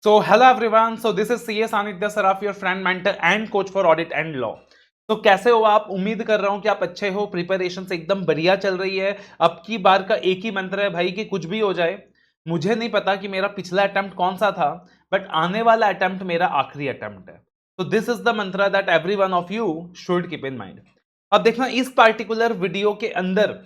So hello everyone. So this is CA Sanidhya Saraf, your friend, mentor and coach for Audit and Law. तो कैसे हो आप? उम्मीद कर रहा हूं कि आप अच्छे हो, प्रिपरेशन से एकदम बढ़िया चल रही है। अब की बार का एक ही मंत्र है भाई कि कुछ भी हो जाए, मुझे नहीं पता कि मेरा पिछला अटेम्प्ट कौन सा था, बट आने वाला अटेम्प्ट मेरा आखिरी अटेम्प्ट है। तो दिस इज द मंत्र that every one of you should keep in mind. अब देखना, इस पार्टिकुलर वीडियो के अंदर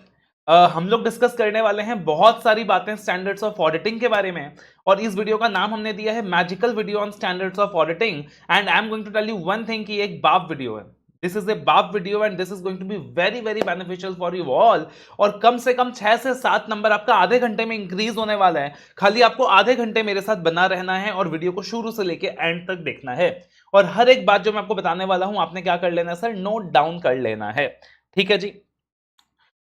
हम लोग डिस्कस करने वाले हैं बहुत सारी बातें स्टैंडर्ड्स ऑफ ऑडिटिंग के बारे में। और इस वीडियो का नाम हमने दिया है magical video on standards of auditing. And I am going to tell you one thing कि एक बाप वीडियो है। दिस इज ए बाप video and this is going to be very very beneficial for you all. और कम से कम 6 से 7 number आपका आधे घंटे में इंक्रीज होने वाला है। खाली आपको आधे घंटे मेरे साथ बना रहना है और वीडियो को शुरू से लेके एंड तक देखना है। और हर एक बात जो मैं आपको बताने वाला हूं, आपने क्या कर लेना है सर? नोट डाउन कर लेना है। ठीक है जी।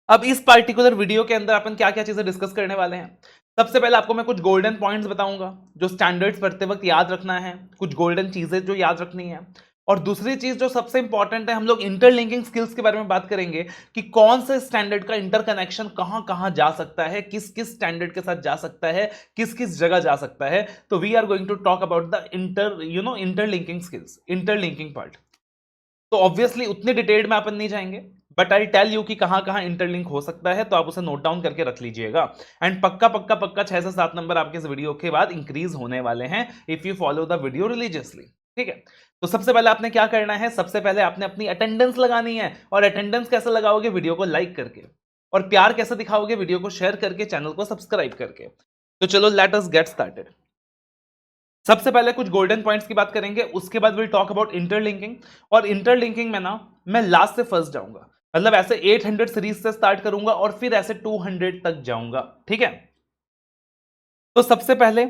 अब इस पार्टिकुलर वीडियो के अंदर अपन क्या क्या चीजें डिस्कस करने वाले हैं। सबसे पहले आपको मैं कुछ गोल्डन पॉइंट्स बताऊंगा जो स्टैंडर्ड्स पढ़ते वक्त याद रखना है, कुछ गोल्डन चीजें जो याद रखनी है। और दूसरी चीज जो सबसे इंपॉर्टेंट है, हम लोग इंटरलिंकिंग स्किल्स के बारे में बात करेंगे कि कौन से स्टैंडर्ड का इंटरकनेक्शन कहां कहां जा सकता है, किस किस स्टैंडर्ड के साथ जा सकता है, किस किस जगह जा सकता है। तो we are going to talk about the interlinking skills, interlinking part. तो ऑब्वियसली उतनी डिटेल्ड में अपन नहीं जाएंगे, बट आई टेल यू कि कहां कहां इंटरलिंक हो सकता है, तो आप उसे नोट डाउन करके रख लीजिएगा। एंड पक्का पक्का पक्का 6 से 7 नंबर आपके इस वीडियो के बाद इंक्रीज होने वाले हैं if you follow the video religiously. ठीक है। तो सबसे पहले आपने क्या करना है? सबसे पहले आपने अपनी अटेंडेंस लगानी है। और अटेंडेंस कैसे लगाओगे? वीडियो को लाइक करके। और प्यार कैसे दिखाओगे? वीडियो को शेयर करके, चैनल को सब्सक्राइब करके। तो चलो लेट अस गेट स्टार्टेड। सबसे पहले कुछ गोल्डन पॉइंट्स की बात करेंगे, उसके बाद विल टॉक अबाउट इंटरलिंकिंग। और इंटरलिंकिंग में ना मैं लास्ट से फर्स्ट जाऊंगा, मतलब ऐसे 800 सीरीज से स्टार्ट करूंगा और फिर ऐसे 200 तक जाऊंगा। ठीक है। तो सबसे पहले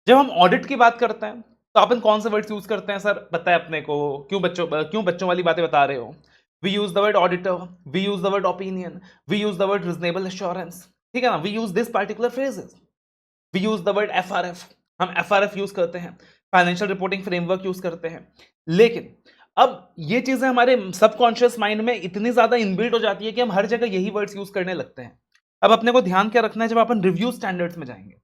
जब हम ऑडिट की बात करते हैं तो अपन कौन से वर्ड्स यूज करते हैं सर? पता है अपने को? क्यों बच्चों वाली बातें बता रहे हो? We use the word auditor, we use the word opinion, we use the word reasonable assurance. ठीक है ना? We use this particular phrases. We use the word FRF, हम एफआरएफ यूज करते हैं, फाइनेंशियल रिपोर्टिंग फ्रेमवर्क यूज करते हैं। लेकिन अब ये चीजें हमारे सबकॉन्शियस माइंड में इतनी ज्यादा इनबिल्ट हो जाती है कि हम हर जगह यही वर्ड्स यूज करने लगते हैं। अब अपने को ध्यान क्या रखना है जब अपन रिव्यू स्टैंडर्ड्स में जाएंगे?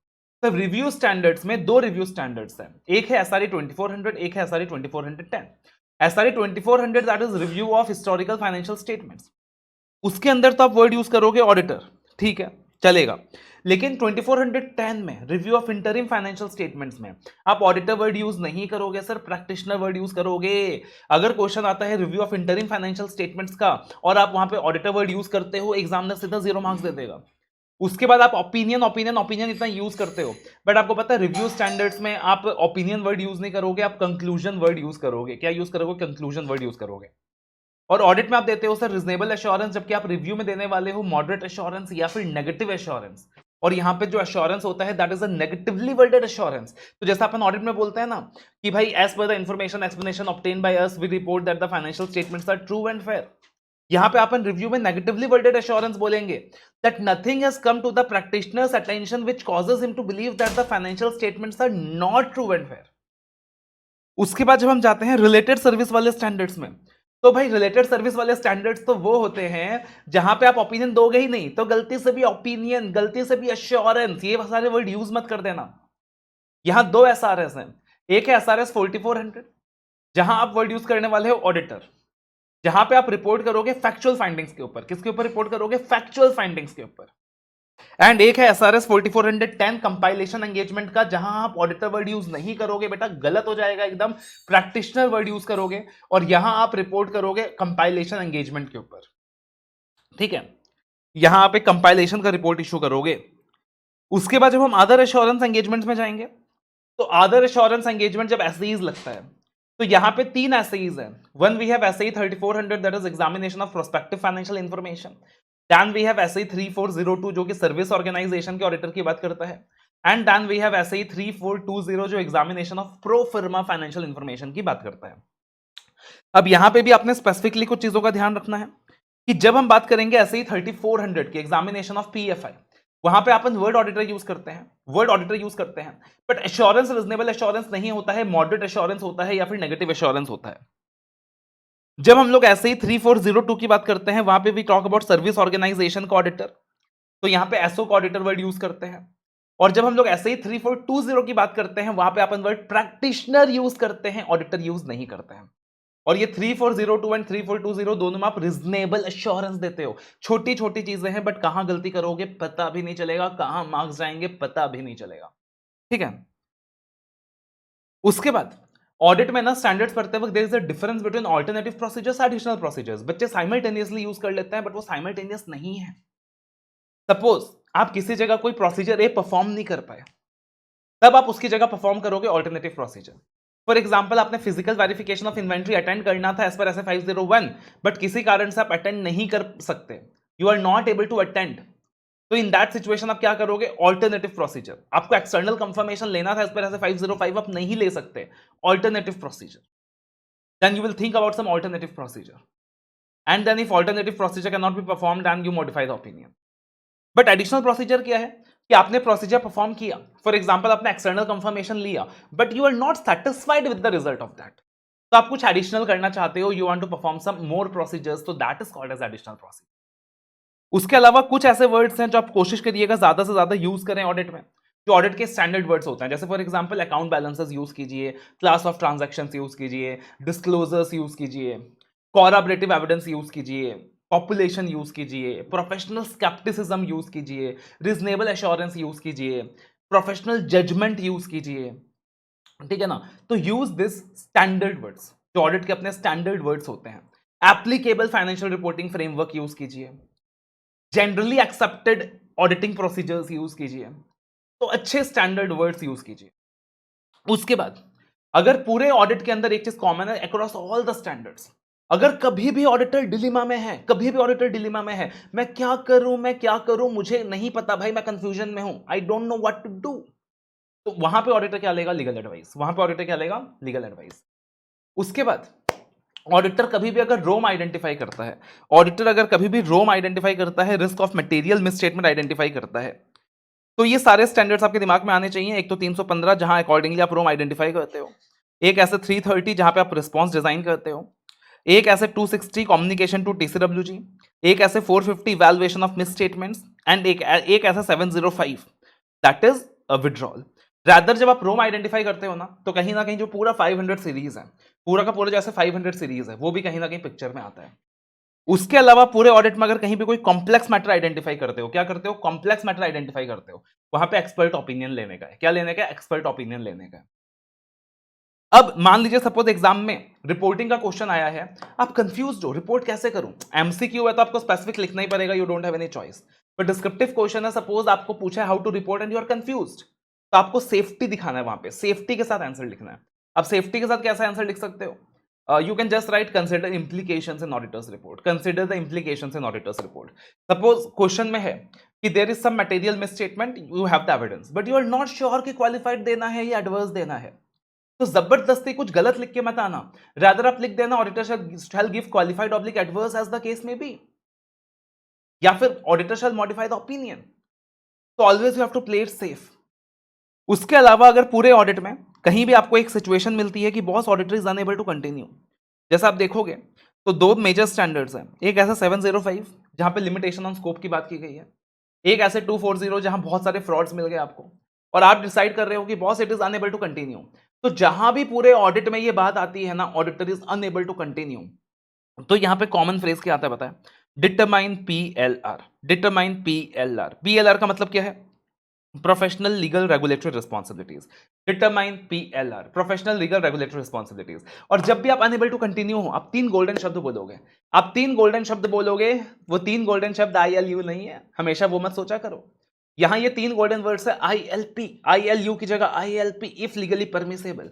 तो रिव्यू स्टैंडर्ड्स में दो रिव्यू स्टैंडर्ड्स हैं, एक है एसआरई 2400, एक है SRE 2410। SRE 2400 that is review of historical financial statements. उसके अंदर तो आप वर्ड यूज करोगे ऑडिटर, ठीक है, चलेगा। लेकिन 2410 में review of interim financial statements में आप ऑडिटर वर्ड यूज नहीं करोगे सर, प्रैक्टिशनर वर्ड यूज करोगे। अगर क्वेश्चन आता है review of interim financial statements का और आप वहां पे ऑडिटर वर्ड यूज करते हो, एग्जामिनर सीधा 0 मार्क्स दे देगा। उसके बाद आप ओपिनियन ओपिनियन ओपिनियन इतना यूज करते हो, बट आपको पता है रिव्यू स्टैंडर्ड्स में आप ओपिनियन वर्ड यूज नहीं करोगे, आप कंक्लूजन वर्ड यूज करोगे। क्या यूज करोगे? कंक्लूजन वर्ड यूज करोगे। और ऑडिट में आप देते हो सर रिजनेबल एश्योरेंस, जबकि आप रिव्यू में देने वाले हो मॉडरेट एश्योरेंस या फिर नेगेटिव एश्योरेंस। और यहां पे जो एश्योरेंस होता है that is a negatively worded assurance. तो जैसा अपन ऑडिट में बोलते हैं ना कि भाई as per the information explanation obtained by us we report that the financial statements are true and fair. यहां पे अपन रिव्यू में नेगेटिवली वर्डेड एश्योरेंस बोलेंगे that nothing has come to the practitioner's attention which causes him to believe that the financial statements are not true and fair. उसके बाद जब हम जाते हैं रिलेटेड सर्विस वाले स्टैंडर्ड्स में, तो भाई रिलेटेड सर्विस वाले स्टैंडर्ड्स तो वो होते हैं जहां पे आप ओपिनियन दोगे ही नहीं, तो गलती से भी ओपिनियन, गलती से भी एश्योरेंस, ये सारे वर्ड यूज मत कर देना। यहां दो एसआरएस हैं, एक है एसआरएस 4400 जहां आप वर्ड यूज करने वाले हो ऑडिटर, जहां पे आप रिपोर्ट करोगे फैक्चुअल फाइंडिंग्स के ऊपर। किसके ऊपर रिपोर्ट करोगे? फैक्चुअल फाइंडिंग्स के ऊपर। एंड एक है एसआरएस 4410 कंपाइलेशन एंगेजमेंट का, जहां आप ऑडिटर वर्ड यूज नहीं करोगे, बेटा गलत हो जाएगा एकदम, प्रैक्टिशनर वर्ड यूज करोगे और यहां आप रिपोर्ट करोगे कंपाइलेशन एंगेजमेंट के ऊपर। ठीक है, यहां आप एक कंपाइलेशन का रिपोर्ट इशू करोगे। उसके बाद जब हम अदर एश्योरेंस एंगेजमेंट में जाएंगे, तो अदर एश्योरेंस एंगेजमेंट जब एसईज लगता है तो यहां पे 3 एसईज हैं। One we have SE 3400 that is examination of prospective financial information. Then we have SE 3402 जो कि सर्विस ऑर्गेनाइजेशन के ऑडिटर की बात करता है। And then we have SE 3420 जो examination of pro forma financial information की बात करता है। अब यहां पे भी आपने स्पेसिफिकली कुछ चीजों का ध्यान रखना है कि जब हम बात करेंगे एसई 3400 की एग्जामिनेशन ऑफ पीएफआई, वहां पे अपन वर्ड ऑडिटर यूज करते हैं, वर्ड ऑडिटर यूज करते हैं, बट एश्योरेंस रीजनेबल एश्योरेंस नहीं होता है, मॉडरेट एश्योरेंस होता है या फिर नेगेटिव एश्योरेंस होता है। जब हम लोग ऐसे ही 3402 की बात करते हैं, वहां पे भी टॉक अबाउट सर्विस ऑर्गेनाइजेशन का ऑडिटर, तो यहां पे एसओ का ऑडिटर वर्ड यूज करते हैं। और जब हम लोग ऐसे ही 3420 की बात करते हैं, वहां पे अपन वर्ड प्रैक्टिशनर यूज करते हैं, ऑडिटर यूज नहीं करते हैं। और ये 3402 एंड 3420 दोनों में आप रीजनेबल एश्योरेंस देते हो। छोटी छोटी चीजें हैं, बट कहां गलती करोगे पता भी नहीं चलेगा, कहां मार्क्स जाएंगे पता भी नहीं चलेगा। ठीक है। उसके बाद ऑडिट में ना स्टैंडर्ड्स पढ़ते वक्त there is a difference between alternative procedures, additional procedures. बच्चे साइमल्टेनियसली यूज कर लेते हैं, बट वो साइमल्टेनियस नहीं है। सपोज आप किसी जगह कोई प्रोसीजर ए परफॉर्म नहीं कर पाए, तब आप उसकी जगह परफॉर्म करोगे ऑल्टरनेटिव प्रोसीजर। फॉर एग्जांपल, आपने physical verification of inventory attend करना था एज पर ऐसे 501, बट किसी कारण से आप अटेंड नहीं कर सकते, you are not able to attend. तो इन दैट सिचुएशन आप क्या करोगे? Alternative procedure. आपको एक्सटर्नल कंफर्मेशन लेना था एज पर ऐसे 505, आप नहीं ले सकते, alternative procedure. Then you will think about some alternative procedure, and then if alternative procedure can not be performed and you modify the opinion. But additional procedure क्या है कि आपने प्रोसीजर परफॉर्म किया, फॉर एग्जांपल आपने external confirmation लिया, but you are not satisfied with the result of that, तो आप कुछ एडिशनल करना चाहते हो, you want to perform some more procedures, तो that is called as additional procedure. उसके अलावा कुछ ऐसे वर्ड्स हैं जो आप कोशिश करिएगा ज्यादा से ज्यादा यूज करें ऑडिट में, जो ऑडिट के स्टैंडर्ड वर्ड्स होते हैं। जैसे for example account balances use कीजिए, क्लास ऑफ ट्रांजैक्शंस यूज कीजिए, डिस्क्लोजर्स यूज कीजिए, कोरबरेटिव एविडेंस यूज कीजिए, पॉपुलेशन यूज कीजिए, प्रोफेशनल स्केप्टिसिज्म यूज कीजिए, रीजनेबल एश्योरेंस यूज कीजिए, प्रोफेशनल जजमेंट यूज कीजिए। ठीक है ना? तो यूज दिस स्टैंडर्ड वर्ड्स, जो ऑडिट के अपने स्टैंडर्ड वर्ड्स होते हैं। Applicable financial reporting framework use कीजिए, generally accepted auditing procedures use कीजिए, तो अच्छे स्टैंडर्ड वर्ड्स यूज कीजिए। उसके बाद अगर पूरे ऑडिट के अंदर एक चीज कॉमन है अक्रॉस ऑल द स्टैंडर्ड्स, अगर कभी भी ऑडिटर डिलीमा में है, कभी भी ऑडिटर डिलीमा में है, मैं क्या करूं, मुझे नहीं पता भाई, मैं कंफ्यूजन में हूं, I don't know what to do, तो वहां पे ऑडिटर क्या लेगा? Legal advice. वहां पे ऑडिटर क्या लेगा? Legal advice. उसके बाद ऑडिटर कभी भी अगर रोम आइडेंटिफाई करता है, ऑडिटर अगर कभी भी रोम आइडेंटिफाई करता है, risk of material misstatement identify करता है, तो ये सारे स्टैंडर्ड्स आपके दिमाग में आने चाहिए। एक तो 315 जहां अकॉर्डिंगली आप रोम आइडेंटिफाई करते हो, एक ऐसे 330 जहां पे आप रिस्पॉन्स डिजाइन करते हो, एक ऐसे 260 कम्युनिकेशन टू टीसीडब्ल्यूजी, एक ऐसे 450 valuation of miss statements, and एक ऐसा 705 that is a withdrawal. Rather जब आप रोम आइडेंटिफाई करते हो ना कहीं जो पूरा 500 सीरीज है, पूरा का पूरा जैसे 500 सीरीज है, वो भी कहीं ना कहीं पिक्चर में आता है। उसके अलावा पूरे ऑडिट में अगर कहीं पे कोई कॉम्प्लेक्स मैटर आइडेंटिफाई करते हो, क्या करते हो? कॉम्प्लेक्स मैटर आइडेंटिफाई करते हो, वहां पे एक्सपर्ट ओपिनियन लेने का है। क्या लेने का है? एक्सपर्ट ओपिनियन लेने का है। अब मान लीजिए सपोज एग्जाम में रिपोर्टिंग का क्वेश्चन आया है, आप कंफ्यूज हो, रिपोर्ट कैसे करूं? एमसीक्यू है तो आपको स्पेसिफिक लिखना ही पड़ेगा, you don't have any choice. But descriptive question है, सपोज आपको पूछा है how to report and you are confused, तो आपको सेफ्टी दिखाना है, वहां पे सेफ्टी के साथ आंसर लिखना है। अब सेफ्टी के साथ कैसा आंसर लिख सकते हो? You can just write consider implications in auditor's report. Consider the implications in auditor's report. Suppose question में है कि there is some material misstatement, you have the evidence, but you are not sure कि qualified देना है या adverse देना है, तो जबरदस्ती कुछ गलत लिख के मत आना। rather आप लिख देना auditor shall give qualified oblique adverse as the case may be, या फिर auditor shall modify the opinion. तो always you have to play it safe. उसके अलावा अगर पूरे ऑडिट में कहीं भी आपको एक सिचुएशन मिलती है कि boss auditor is unable to continue, जैसा आप देखोगे तो दो मेजर स्टैंडर्ड्स हैं। एक ऐसा 705 जहां पे लिमिटेशन ऑन स्कोप की बात की गई है, एक ऐसे 240 जहां बहुत सारे फ्रॉड्स मिल गए आपको और आप डिसाइड कर रहे हो कि boss it is unable to continue. तो जहां भी पूरे ऑडिट में ये बात आती है ना, auditor is unable to continue, तो यहां पे कॉमन फ्रेज क्या आता है बताएं? Determine PLR. Determine PLR. PLR का मतलब क्या है? Professional legal regulatory responsibilities. Determine PLR, professional legal regulatory responsibilities. और जब भी आप अनएबल टू कंटिन्यू हो, आप 3 गोल्डन शब्द बोलोगे। आप 3 गोल्डन शब्द बोलोगे, वो 3 गोल्डन शब्द ILU नहीं है, हमेशा वो मत सोचा करो। यहां ये 3 गोल्डन वर्ड्स है, ILP, ILU की जगह ILP, इफ लीगली परमिसेबल।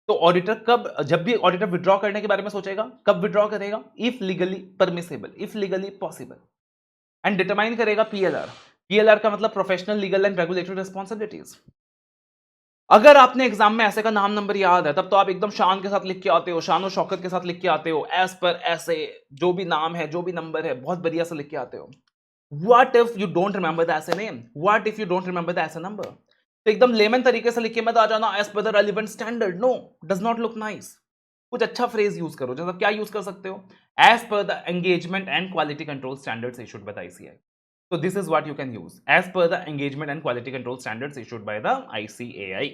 तो ऑडिटर कब, जब भी ऑडिटर विड्रॉ करने के बारे में सोचेगा, कब विड्रॉ करेगा? If legally permissible, if legally possible, and determine करेगा पीएलआर। पीएलआर का मतलब professional legal and regulatory responsibilities. अगर आपने एग्जाम में ऐसे का नाम नंबर याद है, तब तो आप एकदम शान के साथ लिख के आते हो, शान और शौकत के साथ लिख के आते हो, एज पर ऐसे जो भी नाम है, जो भी नंबर है, बहुत बढ़िया से लिख के आते हो। What if you don't remember the SA name? What if you don't remember the SA number? तो एकदम लेमन तरीके से लिख के मत आ जाना, as per the relevant standard. No, does not look nice. कुछ अच्छा फ्रेज यूज करो। जैसा क्या यूज कर सकते हो? As per the engagement and quality control standards issued by the ICAI। So this is what you can use as per the engagement and quality control standards issued by the ICAI.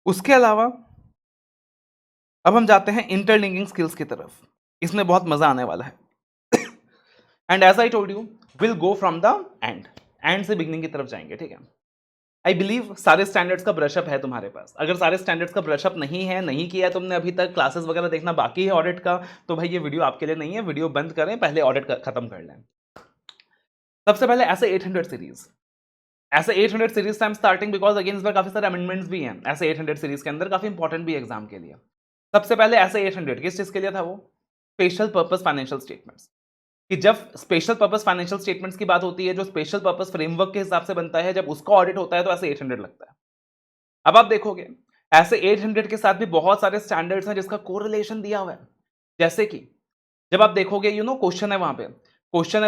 उसके अलावा अब हम जाते हैं interlinking skills की तरफ। इसमें बहुत मजा आने वाला है। And as I told you will go from the end से बिगनिंग की तरफ जाएंगे, ठीक है। आई बिलीव सारे स्टैंडर्ड्स का ब्रशअप है तुम्हारे पास। अगर सारे स्टैंडर्ड्स का ब्रशअप नहीं है, नहीं किया है तुमने अभी तक, क्लासेस वगैरह देखना बाकी है ऑडिट का, तो भाई ये वीडियो आपके लिए नहीं है। वीडियो बंद करें, पहले ऑडिट खत्म कर लें। सबसे पहले ऐसे 800 सीरीज, ऐसे 800 सीरीज से I am starting because again इसमें काफी सारे अमेंडमेंट्स भी हैं ऐसे 800 सीरीज के अंदर, काफी इंपॉर्टेंट भी एग्जाम के लिए। सबसे पहले ऐसे 800 किस चीज के लिए था? वो स्पेशल पर्पस फाइनेंशियल स्टेटमेंट्स, कि जब स्पेशल पर्पस फाइनेंशियल स्टेटमेंट्स की बात होती है, जो स्पेशल पर्पस फ्रेमवर्क के हिसाब से बनता है, जब उसका ऑडिट होता है तो ऐसे 800 लगता है। अब आप देखोगे ऐसे 800 के साथ भी बहुत सारे स्टैंडर्ड्स हैं जिसका कोरिलेशन दिया हुआ है। जैसे कि जब आप देखोगे क्वेश्चन है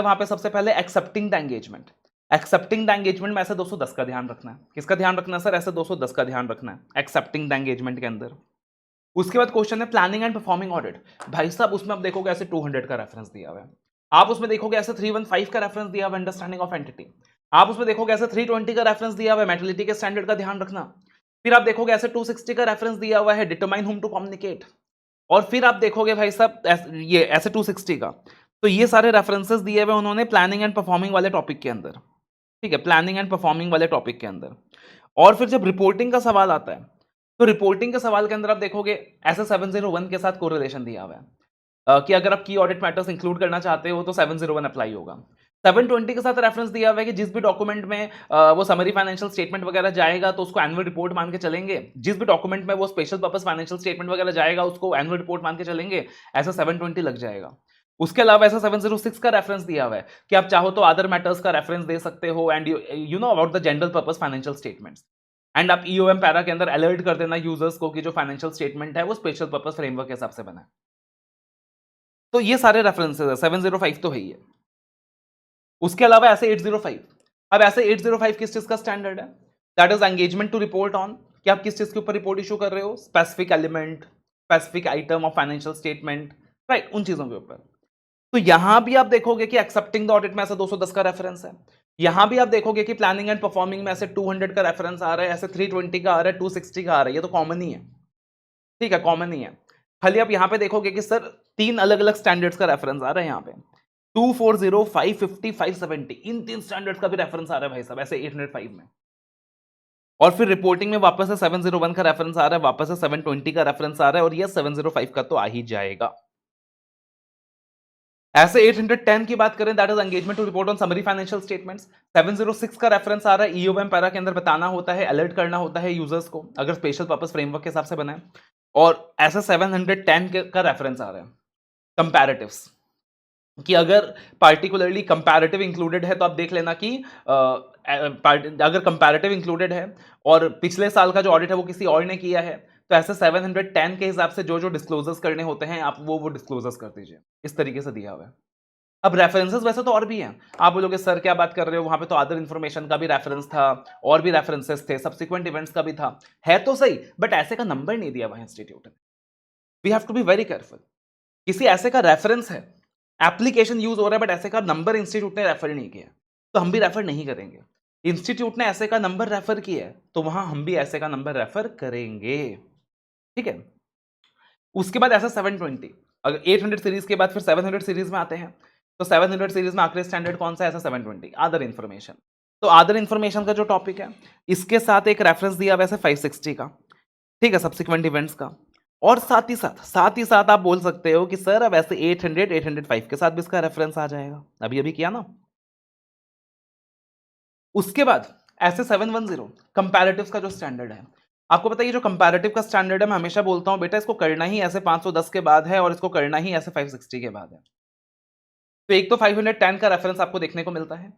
वहां पे सबसे पहले accepting the engagement. Accepting the engagement में ऐसे 210 का ध्यान रखना है। किसका ध्यान रखना है सर? ऐसे 210 का ध्यान रखना है एक्सेप्टिंग द एंगेजमेंट के अंदर। उसके बाद क्वेश्चन है प्लानिंग एंड परफॉर्मिंग ऑडिट। भाई साहब उसमें आप देखोगे ऐसे 200 का रेफरेंस दिया हुआ है। आप उसमें देखोगे ऐसे 315 का रेफरेंस दिया हुआ है अंडरस्टैंडिंग ऑफ एंटिटी। आप उसमें देखोगे ऐसे 320 का रेफरेंस दिया हुआ है मेटलिटी के स्टैंडर्ड का ध्यान रखना। फिर आप देखोगे ऐसे 260 का रेफरेंस दिया हुआ है डिटरमाइन हुम टू कम्युनिकेट। और फिर आप देखोगे भाई साहब ये ऐसे 260 का। तो ये सारे रेफरेंसेस दिए हुए उन्होंने प्लानिंग एंड परफॉर्मिंग वाले टॉपिक के अंदर, ठीक है, प्लानिंग एंड परफॉर्मिंग वाले टॉपिक के अंदर। और फिर जब रिपोर्टिंग का सवाल आता है तो रिपोर्टिंग के सवाल के अंदर आप देखोगे ऐसे 701 के साथ कोरिलेशन दिया हुआ है कि अगर आप की ऑडिट मैटर्स इंक्लूड करना चाहते हो तो 701 अप्लाई होगा। 720 के साथ रेफरेंस दिया हुआ है कि जिस भी डॉक्यूमेंट में वो समरी फाइनेंशियल स्टेटमेंट वगैरह जाएगा तो उसको एनुअल रिपोर्ट मान के चलेंगे। जिस भी डॉक्यूमेंट में वो स्पेशल पर्पस फाइनेंशियल स्टेटमेंट वगैरह जाएगा उसको एनुअल रिपोर्ट मान के चलेंगे। ऐसा 720 लग जाएगा। उसके अलावा ऐसा 706 का रेफरेंस दिया हुआ है कि आप चाहो तो अदर मैटर्स का रेफरेंस दे सकते हो and you know about the general purpose financial statements. And आप ईओएम पैरा के अंदर अलर्ट कर देना यूजर्स को कि जो फाइनेंशियल स्टेटमेंट है वो स्पेशल पर्पस फ्रेमवर्क के हिसाब से बना है। तो ये सारे रेफरेंसेस है। 705 तो है ही है। उसके अलावा ऐसे 805। अब ऐसे 805 किस चीज का स्टैंडर्ड है? That is engagement to report on, कि आप किस चीज के ऊपर रिपोर्ट इशू कर रहे हो? Specific element, specific item of financial statement, right, उन चीजों के ऊपर। तो यहां भी आप देखोगे कि एक्सेप्टिंग द ऑडिट में ऐसे 210 का रेफरेंस है। यहां भी आप देखोगे कि प्लानिंग एंड परफॉर्मिंग में ऐसे 200 का रेफरेंस आ रहा है, ऐसे 320 का आ रहा है, 260 का आ रहा है। ये तो कॉमन ही है, ठीक है, कॉमन ही है। खाली आप यहां पे देखोगे कि सर 3 अलग अलग स्टैंडर्ड्स का रेफरेंस आ रहा है। यहां पे 240, 550, 570, इन 3 स्टैंडर्ड्स का भी रेफरेंस आ रहा है भाई साहब ऐसे 805 में। और फिर रिपोर्टिंग में वापस से 701 का रेफरेंस आ रहा है, वापस से 720 का रेफरेंस आ रहा है, और ये 705 का तो आ ही जाएगा। ऐसे 810 की बात करें, that is engagement to report on summary financial statements. 706 का रेफरेंस आ रहा है, ईओएम पैरा के अंदर बताना होता है, अलर्ट करना होता है यूजर्स को अगर स्पेशल पर्पस फ्रेमवर्क के हिसाब से बना है। और ऐसे 710 का रेफरेंस आ रहा है कंपैरेटिव्स, कि अगर पार्टिकुलरली कंपैरेटिव इंक्लूडेड है तो आप देख लेना कि अगर कंपैरेटिव इंक्लूडेड है और पिछले साल का जो ऑडिट है वो किसी और ने किया है तो ऐसे 710 के हिसाब से जो जो डिस्क्लोजर्स करने होते हैं आप वो डिस्क्लोजर्स कर दीजिए। इस तरीके से दिया हुआ है। अब रेफरेंसेस वैसे तो और भी हैं। आप बोलोगे सर क्या बात कर रहे हो, वहां पे तो अदर इन्फॉर्मेशन का भी रेफरेंस था और भी रेफरेंसेस थे, सब्सिक्वेंट इवेंट्स का भी था, है तो सही, बट ऐसे का नंबर नहीं दिया हुआ इंस्टीट्यूट ने। We have to be very careful. किसी ऐसे का रेफरेंस है, एप्लीकेशन यूज हो रहा है, बट ऐसे का नंबर इंस्टीट्यूट ने रेफर नहीं किया तो हम भी रेफर नहीं करेंगे। इंस्टीट्यूट ने ऐसे का नंबर रेफर किया है तो वहां हम भी ऐसे का नंबर रेफर करेंगे, ठीक है। उसके बाद ऐसा 720, अगर 800 सीरीज के बाद फिर 700 सीरीज में आते हैं तो 700 सीरीज में आखिरी स्टैंडर्ड कौन सा है? ऐसा 720 अदर इन्फॉर्मेशन। तो अदर इन्फॉर्मेशन का जो टॉपिक है इसके साथ एक रेफरेंस दिया वैसे 560 का, ठीक है, सब्सिक्वेंट इवेंट्स का। और साथ ही साथ आप बोल सकते हो कि सर अब ऐसे 800 805 के साथ भी इसका रेफरेंस आ जाएगा, अभी किया ना। उसके बाद ऐसे 710 कंपैरेटिव्स का जो स्टैंडर्ड है, आपको पता है ये जो कंपैरेटिव का स्टैंडर्ड है, मैं हमेशा बोलता हूं बेटा इसको करना ही ऐसे 510 के बाद है और इसको करना ही ऐसे 560 के बाद है। तो एक तो 510 का रेफरेंस आपको देखने को मिलता है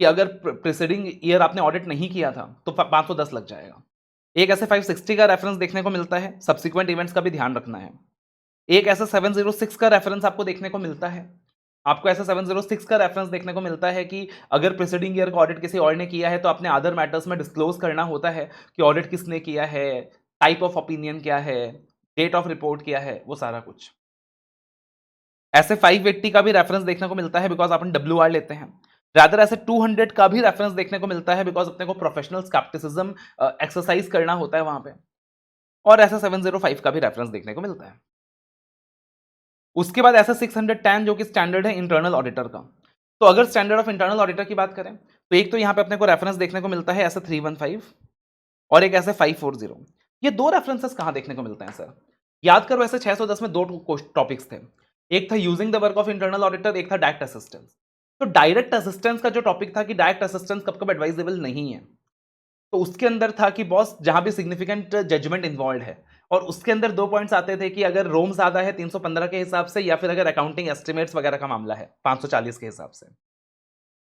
कि अगर प्रीसीडिंग ईयर आपने ऑडिट नहीं किया था तो 510 लग जाएगा। एक ऐसे 560 का रेफरेंस देखने को मिलता है, सब्सिक्वेंट इवेंट्स का भी ध्यान रखना है। एक ऐसा 706 का रेफरेंस आपको देखने को मिलता है, आपको ऐसा 706 का रेफरेंस देखने को मिलता है कि अगर प्रीसीडिंग ईयर का ऑडिट किसी और ने किया है तो अपने अदर मैटर्स में डिस्क्लोज करना होता है कि ऑडिट किसने किया है, टाइप ऑफ ओपिनियन क्या है, डेट ऑफ रिपोर्ट क्या है, वो सारा कुछ। ऐसे 580 का भी रेफरेंस देखने को मिलता है बिकॉज अपन WR लेते हैं। रादर ऐसे 200 का भी रेफरेंस देखने को मिलता है बिकॉज अपने को प्रोफेशनल स्केप्टिसिज्म एक्सरसाइज करना होता है वहां पे। और ऐसा 705 का भी रेफरेंस देखने को मिलता है। उसके बाद ऐसा 610 जो कि स्टैंडर्ड है इंटरनल ऑडिटर का। तो अगर स्टैंडर्ड ऑफ इंटरनल ऑडिटर की बात करें तो एक तो यहां पे अपने को रेफरेंस देखने को मिलता है ऐसा 315 और एक ऐसे 540। ये दो रेफरेंसेस कहां देखने को मिलते हैं सर? याद करो ऐसे 610 में दो टॉपिक्स थे। एक था using the work of internal auditor, एक था डायरेक्ट असिस्टेंस। तो डायरेक्ट असिस्टेंस का जो टॉपिक था कि डायरेक्ट असिस्टेंस कब कब एडवाइजेबल नहीं है, तो उसके अंदर था कि बॉस जहां भी सिग्निफिकेंट जजमेंट इन्वॉल्व है, और उसके अंदर दो पॉइंट्स आते थे कि अगर रोम ज्यादा है 315 के हिसाब से, या फिर अगर अकाउंटिंग एस्टिमेट्स वगैरह का मामला है 540 के हिसाब से,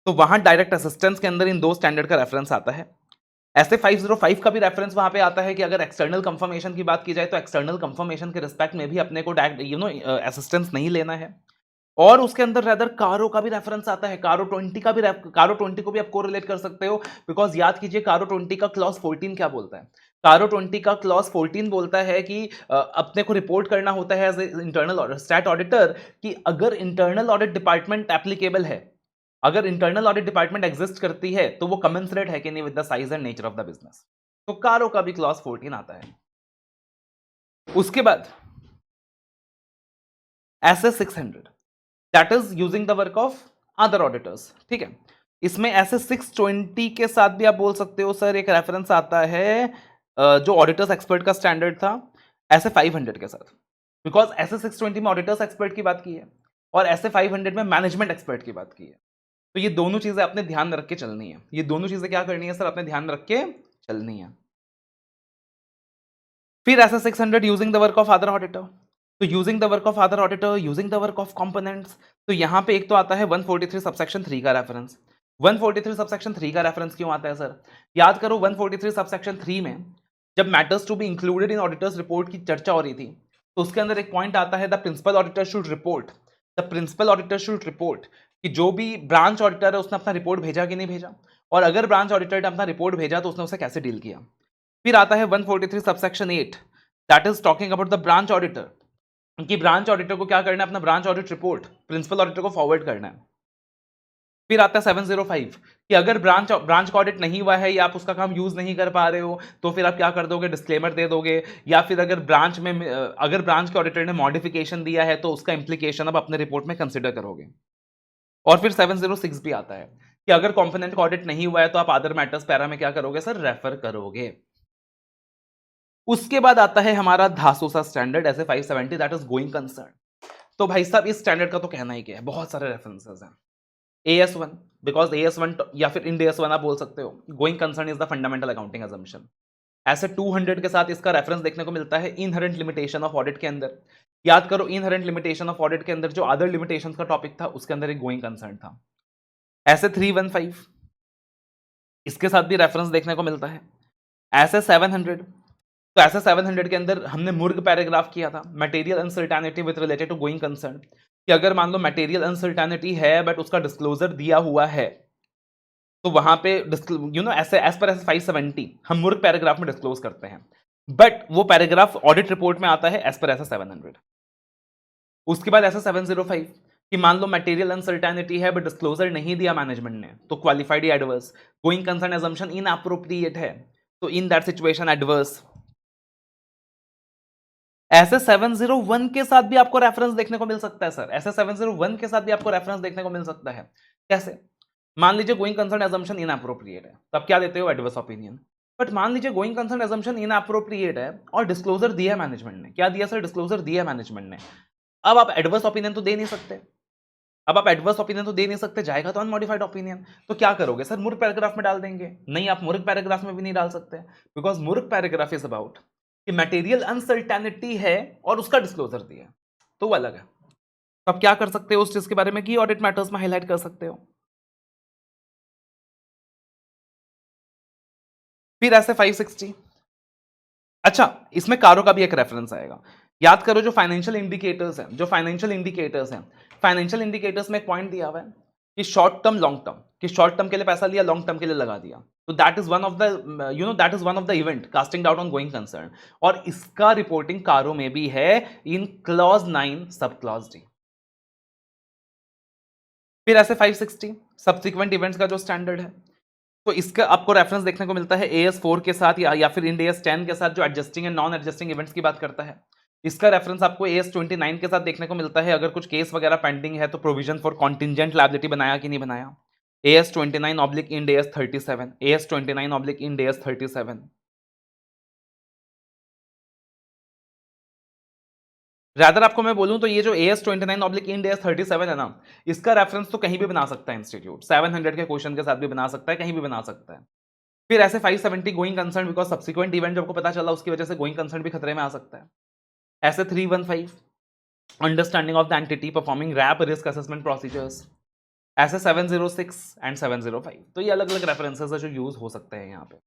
तो वहां डायरेक्ट असिस्टेंस के अंदर इन दो स्टैंडर्ड का रेफरेंस आता है। ऐसे 505 का भी रेफरेंस वहां पे आता है कि अगर एक्सटर्नल कंफर्मेशन की बात की जाए तो एक्सटर्नल कंफर्मेशन के रिस्पेक्ट में भी अपने को डायरेक्ट असिस्टेंस नहीं लेना है। और उसके अंदर रेदर कारो का भी रेफरेंस आता है, कारो 20 का भी, कारो 20 को भी आप कोरिलेट कर सकते हो बिकॉज याद कीजिए कारो 20 का क्लॉज 14 क्या बोलता है। कारो 20 का क्लॉज 14 बोलता है कि अपने को रिपोर्ट करना होता है एज इंटरनल स्टैट ऑडिटर कि अगर इंटरनल ऑडिट डिपार्टमेंट एप्लीकेबल है, अगर इंटरनल ऑडिट डिपार्टमेंट एग्जिस्ट करती है तो वो कमेंसरेट है कि नहीं with the size and nature of the business. तो कारो का भी क्लॉज 14 आता है। उसके बाद SS 600 that is using the work of other auditors. ठीक है, इसमें ऐसे 620 के साथ भी आप बोल सकते हो सर एक रेफरेंस आता है जो ऑडिटर्स एक्सपर्ट का स्टैंडर्ड था ऐसे 500 के साथ, बिकॉज ऐसे 620 में ऑडिटर्स एक्सपर्ट की बात की है और ऐसे 500 में मैनेजमेंट एक्सपर्ट की बात की है। तो ये दोनों चीजें अपने ध्यान में रख के चलनी है। ये दोनों चीजें क्या करनी है सर? अपने ध्यान में रख के चलनी है। फिर SA 600 using the work of other auditor. तो using the work of other auditor, using the work of components, तो यहां पे एक तो आता है 143 सबसेक्शन 3 का रेफरेंस। 143 सबसेक्शन 3 का रेफरेंस क्यों आता है सर? याद करो 143 सबसेक्शन 3 में जब matters to be included in auditor's report की चर्चा हो रही थी, तो उसके अंदर एक पॉइंट आता है the principal auditor should report, the principal auditor should report कि जो भी ब्रांच ऑडिटर है उसने अपना रिपोर्ट भेजा कि नहीं भेजा, और अगर ब्रांच ऑडिटर ने अपना रिपोर्ट भेजा तो उसने उसे कैसे डील किया। फिर आता है 143 subsection 8 that is talking about the branch auditor कि ब्रांच ऑडिटर को क्या करना है, अपना branch audit report principal auditor को फॉरवर्ड करना है। फिर आता है 705 कि अगर ब्रांच का ऑडिट नहीं हुआ है या आप उसका काम यूज नहीं कर पा रहे हो तो फिर आप क्या कर दोगे, डिस्क्लेमर दे दोगे, या फिर अगर ब्रांच के ऑडिटर ने मॉडिफिकेशन दिया है तो उसका इंप्लीकेशन आप अपने रिपोर्ट में कंसिडर करोगे। और फिर 706 भी आता है कि अगर कंपोनेंट का ऑडिट नहीं हुआ है तो आप अदर मैटर्स पैरा में क्या करोगे सर? रेफर करोगे। उसके बाद आता है हमारा धासोसा स्टैंडर्ड ऐसे 570 दैट इज गोइंग कंसर्न। तो भाई साहब इस स्टैंडर्ड का तो कहना ही क्या है, बहुत सारे रेफरेंसेस हैं। AS1 बिकॉज AS1 या फिर इंड AS1 आप बोल सकते हो, going concern is the fundamental accounting assumption. ऐसे 200 के साथ इसका रेफरेंस देखने को मिलता है इनहेरेंट लिमिटेशन ऑफ ऑडिट के अंदर। याद करो इनहेरेंट लिमिटेशन ऑफ ऑडिट के अंदर जो अदर लिमिटेशंस का टॉपिक था उसके अंदर एक गोइंग कंसर्न था। ऐसे 315 इसके साथ भी रेफरेंस देखने को मिलता है। ऐसे 700, तो ऐसे 700 के अंदर हमने मुर्ग पैराग्राफ किया था material uncertainty with related to going concern कि अगर मान लो मटेरियल अनसर्टेनिटी है बट उसका डिस्क्लोजर दिया हुआ है तो वहां पे ऐसे एज पर ऐसे 570 हम मुर्ग पैराग्राफ में डिस्क्लोज करते हैं, बट वो पैराग्राफ ऑडिट रिपोर्ट में आता है एज पर ऐसा 700। उसके बाद ऐसा 705 कि मान लो मटेरियल अनसर्टेनिटी है बट डिस्क्लोजर नहीं दिया मैनेजमेंट ने तो qualified adverse, going concern assumption inappropriate है तो इन दैट सिचुएशन एडवर्स। ऐसे 701 के साथ भी आपको रेफरेंस देखने को मिल सकता है सर। ऐसे 701 के साथ भी आपको रेफरेंस देखने को मिल सकता है। कैसे? मान लीजिए गोइंग कंसर्न असम्पशन इनएप्रोप्रिएट है, तब क्या देते हो? Adverse opinion. बट मान लीजिए गोइंग कंसर्न असम्पशन इनएप्रोप्रिएट है और डिस्क्लोजर दिया मैनेजमेंट ने। क्या दिया सर? डिस्क्लोजर दिया मैनेजमेंट ने। अब आप एडवर्स ओपिनियन तो दे नहीं सकते, जाएगा तो अनमॉडिफाइड ओपिनियन। तो क्या करोगे सर? मुर्ग पैराग्राफ में डाल देंगे? नहीं, आप मुर्ग पैराग्राफ में भी नहीं डाल सकते बिकॉज मुर्ग पैराग्राफ इज अबाउट कि मटेरियल अनसर्टेनिटी है और उसका डिस्क्लोजर दिया, तो वो अलग है। तो आप क्या कर सकते हो उस चीज के बारे में कि ऑडिट मैटर्स में हाईलाइट कर सकते हो। फिर ऐसे 560, अच्छा इसमें कारो का भी एक रेफरेंस आएगा। याद करो जो फाइनेंशियल इंडिकेटर्स हैं, फाइनेंशियल इंडिकेटर्स में एक पॉइंट दिया हुआ है कि शॉर्ट टर्म लॉन्ग टर्म, कि शॉर्ट टर्म के लिए पैसा लिया, लॉन्ग टर्म के लिए लगा दिया। तो that is one of the that is one of the event casting doubt on going concern, और इसका रिपोर्टिंग कारों में भी है in clause 9 sub clause D. फिर ऐसे 560 सब्सिक्वेंट इवेंट्स का जो स्टैंडर्ड है, तो इसका आपको रेफरेंस देखने को मिलता है AS4 के साथ या फिर इंड AS10 के साथ, जो adjusting and non adjusting events की बात करता है। इसका रेफरेंस आपको AS29 के साथ देखने को मिलता है, अगर कुछ केस वगैरह पेंडिंग है तो प्रोविजन फॉर कॉन्टिजेंट लायबिलिटी बनाया कि नहीं बनाया। AS29 end AS37, AS29 end AS37। Rather आपको मैं बोलूं तो ये जो AS29 इंड AS37 है ना, इसका रेफरेंस तो कहीं भी बना सकता है इंस्टीट्यूट, 700 के क्वेश्चन के साथ भी बना सकता है, कहीं भी बना सकता है। फिर ऐसे 570 going concern, because subsequent event जब को पता चला उसकी वजह से गोइंग कंसर्न भी खतरे में आ सकता है। SA 315 understanding of the entity performing RAP risk assessment procedures. SA 706 and 705, तो ये अलग अलग रेफरेंसेस है जो यूज हो सकते हैं यहाँ पे।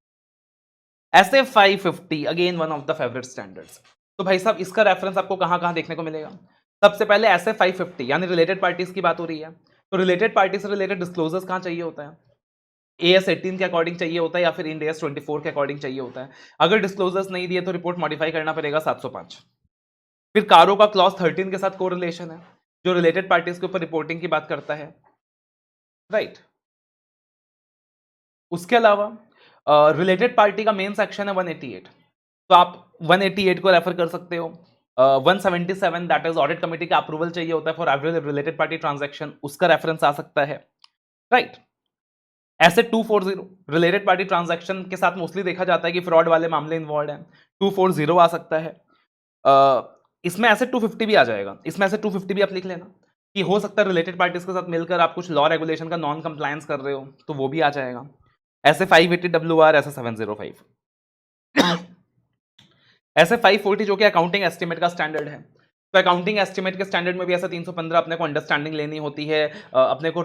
ऐसे 550 again one of the favourite standards. तो भाई साहब इसका रेफरेंस आपको कहां कहां देखने को मिलेगा? सबसे पहले ऐसे 550 यानी रिलेटेड पार्टीज की बात हो रही है, तो रिलेटेड पार्टी से रिलेटेड डिस्क्लोजर्स कहां चाहिए होता है? AS18 के अकॉर्डिंग चाहिए होता है या फिर इंड AS24 के अकॉर्डिंग चाहिए होता है। अगर डिस्क्लोजर्स नहीं दिए तो रिपोर्ट मॉडिफाई करना पड़ेगा 705। फिर कारो का क्लॉज 13 के साथ कोरिलेशन है, जो रिलेटेड पार्टीज के ऊपर रिपोर्टिंग की बात करता है, राइट। उसके अलावा रिलेटेड पार्टी का मेन सेक्शन है 188, तो आप 188 को रेफर कर सकते हो। 177 दैट इज ऑडिट कमेटी का अप्रूवल चाहिए होता है for every related party transaction, उसका रेफरेंस आ सकता है, राइट। ऐसे 240 रिलेटेड पार्टी ट्रांजैक्शन के साथ मोस्टली देखा जाता है कि फ्रॉड वाले मामले इन्वॉल्व हैं, 240 आ सकता है। इसमें ऐसे 250 भी आ जाएगा, इसमें ऐसे 250 भी आप लिख लेना कि हो सकता है रिलेटेड पार्टीज के साथ मिलकर आप कुछ लॉ रेगुलेशन का नॉन कंप्लायंस कर रहे हो, तो वो भी आ जाएगा। ऐसे 580 WR, ऐसे 705 ऐसे 540 जो कि अकाउंटिंग एस्टिमेट का स्टैंडर्ड है, तो अकाउंटिंग एस्टिमेट के स्टैंडर्ड में भी ऐसा 315 अपने को अंडरस्टैंडिंग लेनी होती है, अपने को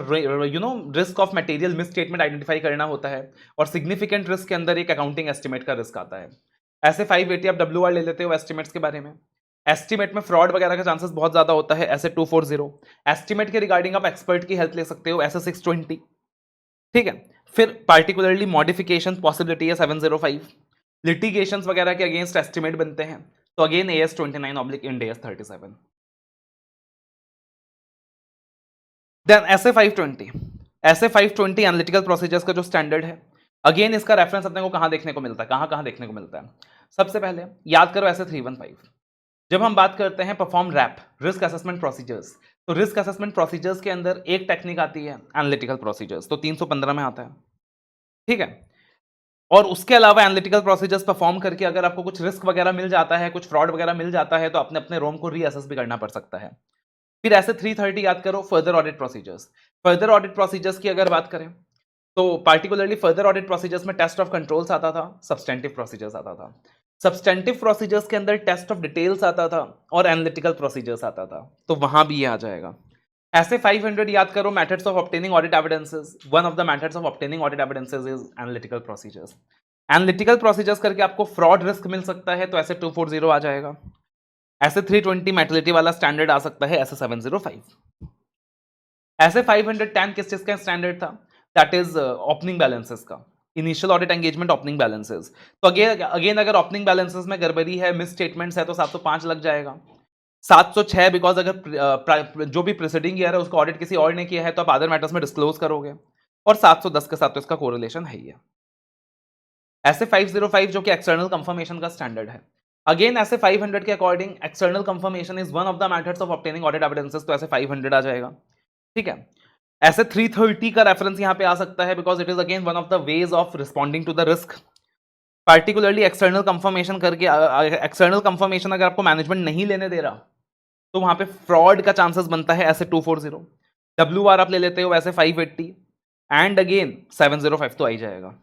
risk of material miss statement identify करना होता है, और सिग्निफिकेंट रिस्क के अंदर एक अकाउंटिंग एस्टिमेट का रिस्क आता है। ऐसे 580 आप WR ले लेते हो एस्टिमेट्स के बारे में। एस्टिमेट में फ्रॉड वगैरह का चांसेस बहुत ज्यादा होता है, ऐसे 240। एस्टिमेट के रिगार्डिंग आप एक्सपर्ट की हेल्प ले सकते हो, ऐसे 620, ठीक है। फिर पार्टिकुलरली मॉडिफिकेशन पॉसिबिलिटी है 705। लिटिगेशंस वगैरह के अगेंस्ट एस्टिमेट बनते हैं, तो again AS29 end AS37। Then ऐसे 520 एनालिटिकल प्रोसीजर्स का जो स्टैंडर्ड है, अगेन इसका रेफरेंस अपने को कहां देखने को मिलता है, कहां कहां देखने को मिलता है? सबसे पहले याद करो ऐसे 315, जब हम बात करते हैं perform RAP risk assessment procedures, तो रिस्क असेसमेंट प्रोसीजर्स के अंदर एक टेक्निक आती है एनालिटिकल प्रोसीजर्स, तो 315 में आता है, ठीक है। और उसके अलावा एनालिटिकल प्रोसीजर्स परफॉर्म करके अगर आपको कुछ रिस्क वगैरह मिल जाता है, कुछ फ्रॉड वगैरह मिल जाता है, तो अपने अपने रोम को रीअसेस भी करना पड़ सकता है। फिर ऐसे 330 याद करो further audit procedures. Further audit procedures की अगर बात करें तो पार्टिकुलरली फर्दर ऑडिट प्रोसीजर्स में टेस्ट ऑफ कंट्रोल्स आता था, सब्सटेंटिव प्रोसीजर्स आता था। सब्सटेंटिव प्रोसीजर्स के अंदर टेस्ट ऑफ डिटेल्स आता था और एनालिटिकल प्रोसीजर्स आता था, तो वहां भी ये आ जाएगा। ऐसे 500 याद करो methods of obtaining audit evidences. One of the methods of obtaining audit evidences is analytical procedures. Analytical procedures करके आपको फ्रॉड रिस्क मिल सकता है, तो ऐसे 240 आ जाएगा। ऐसे 320 मेटलिटी वाला स्टैंडर्ड आ सकता है, ऐसे 705। ऐसे 510 किस चीज का स्टैंडर्ड था? दैट इज ओपनिंग बैलेंसेस का, initial audit engagement opening balances. तो अगेन अगर ओपनिंग बैलेंसेस में गड़बड़ी है, मिस स्टेटमेंट्स है, तो 705 लग जाएगा। 706 बिकॉज अगर जो भी प्रीसीडिंग ईयर है उसको ऑडिट किसी और ने किया है तो आप अदर मैटर्स में डिस्क्लोज करोगे, और 710 के साथ तो इसका कोरिलेशन है ही है। ऐसे 505 जो कि एक्सटर्नल कंफर्मेशन का स्टैंडर्ड है, अगेन ऐसे 500 के according external confirmation is one of the methods of obtaining audit evidences, तो ऐसे 500 आ जाएगा, ठीक है। ऐसे 330 का रेफरेंस यहां पे आ सकता है because it is again one of the ways of responding to the risk. Particularly external confirmation करके, एक्सटर्नल कंफर्मेशन अगर आपको मैनेजमेंट नहीं लेने दे रहा तो वहां पे फ्रॉड का चांसेस बनता है, ऐसे 240। WR आप ले लेते हो ऐसे 580 एंड अगेन 705 तो आ ही जाएगा।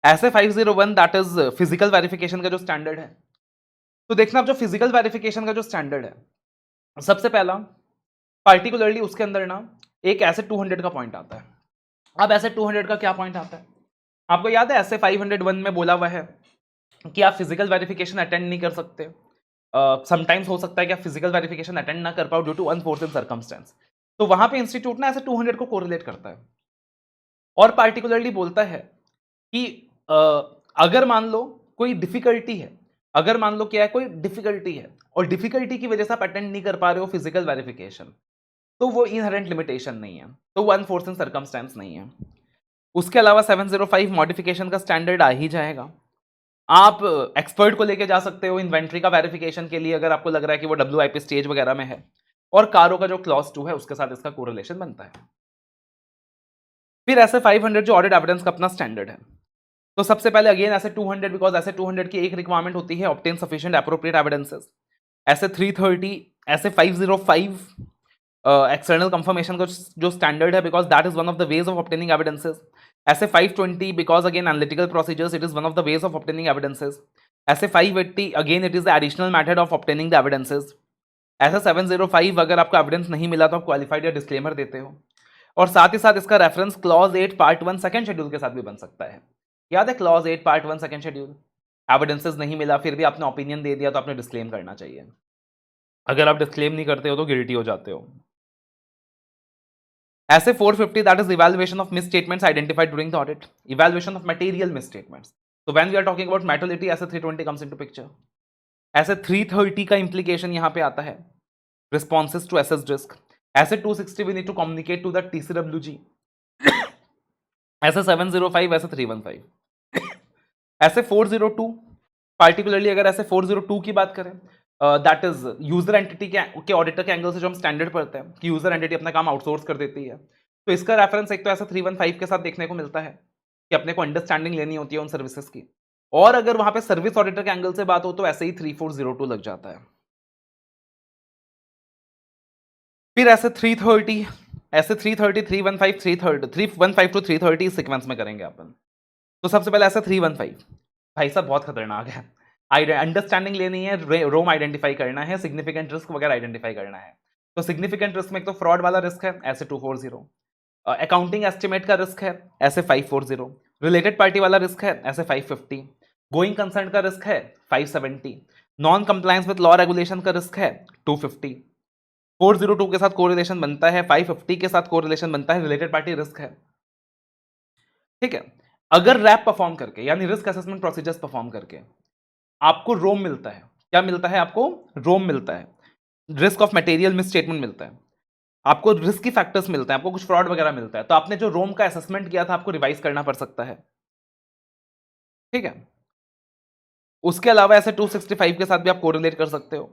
ऐसे 501 दैट इज फिजिकल वेरिफिकेशन का जो स्टैंडर्ड है, तो देखना आप जो फिजिकल वेरिफिकेशन का जो स्टैंडर्ड है, सबसे पहला पार्टिकुलरली उसके अंदर ना एक ऐसे 200 का पॉइंट आता है। अब ऐसे 200 का क्या पॉइंट आता है? आपको याद है ऐसे 501 में बोला हुआ है कि आप फिजिकल वेरिफिकेशन अटेंड नहीं कर सकते। समटाइम्स हो सकता है कि आप फिजिकल वेरिफिकेशन अटेंड ना कर पाओ ड्यू टू अनफोर्सिन सर्कमस्टेंस। तो वहां पे इंस्टीट्यूट ना ऐसे 200 को कोरिलेट करता है और पार्टिकुलरली बोलता है कि अगर मान लो कोई डिफिकल्टी है, अगर मान लो क्या है, कोई डिफिकल्टी है और डिफिकल्टी की वजह से आप अटेंड नहीं कर पा रहे हो फिजिकल वेरिफिकेशन, तो वो इनहेरेंट लिमिटेशन नहीं है, तो वो अनफोर्सड सर्कमस्टेंस नहीं है। उसके अलावा 705 मॉडिफिकेशन का स्टैंडर्ड आ ही जाएगा। आप एक्सपर्ट को लेके जा सकते हो इन्वेंट्री का वेरिफिकेशन के लिए, अगर आपको लग रहा है कि वो WIP स्टेज वगैरह में है, और कारों का जो क्लॉज 2 है उसके साथ इसका कोरिलेशन बनता है। फिर ऐसे 500 जो ऑडिट एविडेंस का अपना स्टैंडर्ड है, तो सबसे पहले अगेन ऐसे 200, बिकॉज ऐसे 200 की एक रिक्वायरमेंट होती है ऑब्टेन सफिशिएंट एप्रोप्रिएट एविडेंसेस। ऐसे 330, ऐसे 505 एक्सटर्नल कंफर्मेशन का जो स्टैंडर्ड है, because that is one of the ways of obtaining evidences. ऐसे 520, because again analytical procedures, it is one of the ways of obtaining evidences. ऐसे 580, again it is the additional method of obtaining the evidences. ऐसा 705, अगर आपको evidence नहीं मिला तो आप qualified या डिस्क्लेमर देते हो। और साथ ही साथ इसका reference clause 8 part 1 second schedule के साथ भी बन सकता है। याद है clause 8 part 1 second schedule? Evidences नहीं मिला फिर भी आपने ओपिनियन दे दिया तो आपने डिस्क्लेम करना चाहिए। अगर आप डिस्क्लेम नहीं करते हो तो गिल्टी हो जाते हो। SA 450, that is evaluation of misstatements identified during the audit, evaluation of material misstatements. तो when we are talking about materiality, SA 320 comes into picture. ऐसे 330 का इंप्लीकेशन यहां पे आता है, responses to assessed risk. SA 260, we need to communicate to the TCWG। SA 705, ऐसे 315। ऐसे 402, particularly अगर ऐसे 402 की बात करें, दैट इज यूजर एंटिटी के ऑडिटर के एंगल से जो हम स्टैंडर्ड पढ़ते हैं कि यूजर एंटिटी अपना काम आउटसोर्स कर देती है, तो इसका रेफरेंस एक तो ऐसा 315 के साथ देखने को मिलता है कि अपने को अंडरस्टैंडिंग लेनी होती है उन सर्विसेज की। और अगर वहां पे सर्विस ऑडिटर के एंगल से बात हो तो ऐसे ही 3402 लग जाता है। फिर ऐसे 330, ऐसे 330, 315, 330, 315 टू 330 सीक्वेंस में करेंगे अपन। तो सबसे पहले ऐसा 315, भाई साहब बहुत खतरनाक है। अंडरस्टैंडिंग लेनी है, रोम आइडेंटिफाई करना है, सिग्निफिकेंट रिस्क वगैरह आइडेंटिफाई करना है। तो सिग्निफिकेंट रिस्क में एक तो फ्रॉड वाला रिस्क है, ऐसे 240। अकाउंटिंग एस्टिमेट का रिस्क है, ऐसे 540। रिलेटेड पार्टी वाला रिस्क है, ऐसे 550। गोइंग कंसर्न का रिस्क है 570। Non compliance with law regulation का रिस्क है 250। 402 के साथ कोरिलेशन बनता है, 550 के साथ कोरिलेशन बनता है, रिलेटेड पार्टी रिस्क है। ठीक है, अगर रैप परफॉर्म करके यानी रिस्क असेसमेंट प्रोसीजर्स परफॉर्म करके आपको रोम मिलता है, क्या मिलता है आपको? रोम मिलता है, रिस्क ऑफ मटेरियल मिसस्टेटमेंट मिलता है, आपको रिस्की फैक्टर्स मिलते हैं, आपको कुछ फ्रॉड वगैरह मिलता है, तो आपने जो रोम का असेसमेंट किया था आपको रिवाइज करना पड़ सकता है। ठीक है, उसके अलावा ऐसे 265 के साथ भी आप कोरिलेट कर सकते हो,